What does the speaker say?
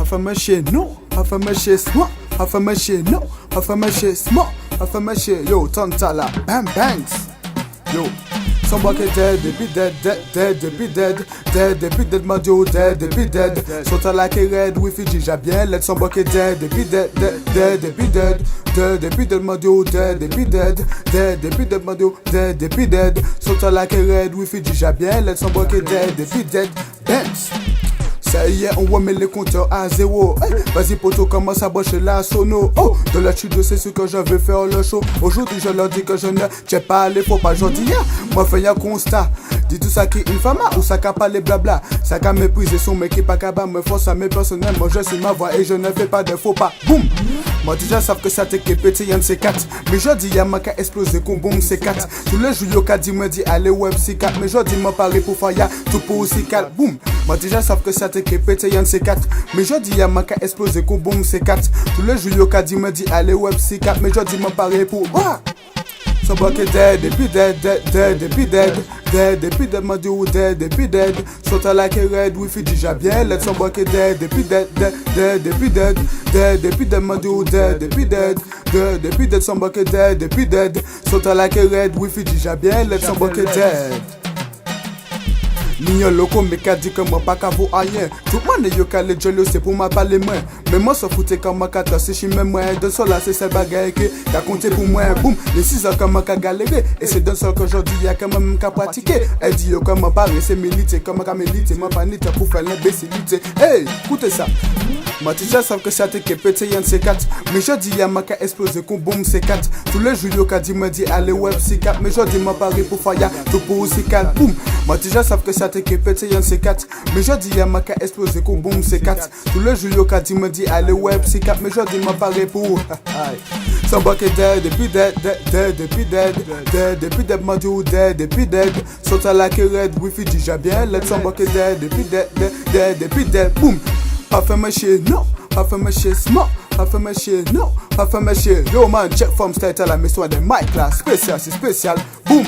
Afamaché, non. Afamaché, smart. Afamaché, non. Afamaché, smart. Afamaché, yo, Tantala. Bam, bangs. Yo. Somebody dead, they be dead, dead, they be dead, they be dead, my dude, dead, they be dead. Sauta like a red, with Fiji, bien, let somebody dead, they be dead, they be dead, they be dead, my dude, dead, they be dead, they be dead, my dude, dead, they be dead. Sauta like a red, with Fiji, bien, let somebody dead, they be dead, dance. Ça y est, on remet les compteurs à zéro. Hey, vas-y poto, commence à brocher la sono. Oh, de la chute, c'est ce que je vais faire le show. Aujourd'hui, je leur dis que je ne tiens pas les faux pas. J'en dis rien, moi fais un constat. Dis tout ça qui est infâme ou ça qu'a pas les blabla. Ça qu'a méprisé son mec qui pas capable me force à mes personnels. Moi je suis ma voix et je ne fais pas de faux pas. Boum! Moi déjà savent que ça t'est qui pété y'en c'est 4. Mais je dis y'a ma qu'à exploser qu'on boum c'est 4. Tous les jours y'a dit me dit allez web c'est 4. Mais je dis m'en parler pour faire ya tout pour aussi 4. Boum! Moi déjà savent que ça t'est qui pété y'en c'est 4. Mais je dis y'a ma qu'à exploser qu'on boum c'est 4. Tous les jours y'a dit me dit allez web c'est 4. Mais je dis m'en parler pour ah! Somebody dead, they be dead, dead, they be dead, they be dead, my dude, dead, they be dead. Sauta like a red, we Fiji, bien, let somebody dead, they be dead, they be dead, they be dead, my dude, dead, they be dead, they be dead, somebody dead, they be dead. Sauta like a red, we Fiji, bien, let somebody dead. Mignon loco, mais qu'a dit que moi pas qu'à vous rien. Tout le monde est calé, je c'est pour ma parler moins. Mais moi, ça foutait comme ma cata, c'est chez même moi. De sol là, c'est cette bagaille qui a compté pour moi. Boum, les 6 heures comme ma qu'a galéré. Et c'est d'un seul qu'aujourd'hui, y'a quand même qu'à pratiquer. Elle dit, yo, comme ma parler, c'est milité, comme ma milité, ma panite pour faire l'imbécilité. Hey, écoutez ça. Moi, déjà, savent que ça t'est qui pété y'en c'est 4. Mais je dis, y'a ma qu'a explosé, qu'on boum, c'est 4. Tous les jours, yo, qu'a dit, me dit, allez, web, c'est 4. Mais je dis, ma parler pour faire ya, tout pour aussi 4. Boum, moi, déjà, savent que ça t'est qui pété y'en c'est 4. Mais je dis, y'a ma qu'a explosé, qu'on boum, c'est 4. Tous les jours, yo, qu'a dit, me dit, allez, web, c'est 4. Mais je dis, ma parler pour. Somebody dead, they be dead, they be dead, they be dead, my dude, dead, they be dead. Sauta like a red, we Fiji, bien, let somebody dead, they be dead, they be dead. Boom. Afamaché, non. Afamaché, smart. Afamaché, non. Afamaché, yo man, check from style à la maison de Mike là. Spécial, c'est spécial. Boom.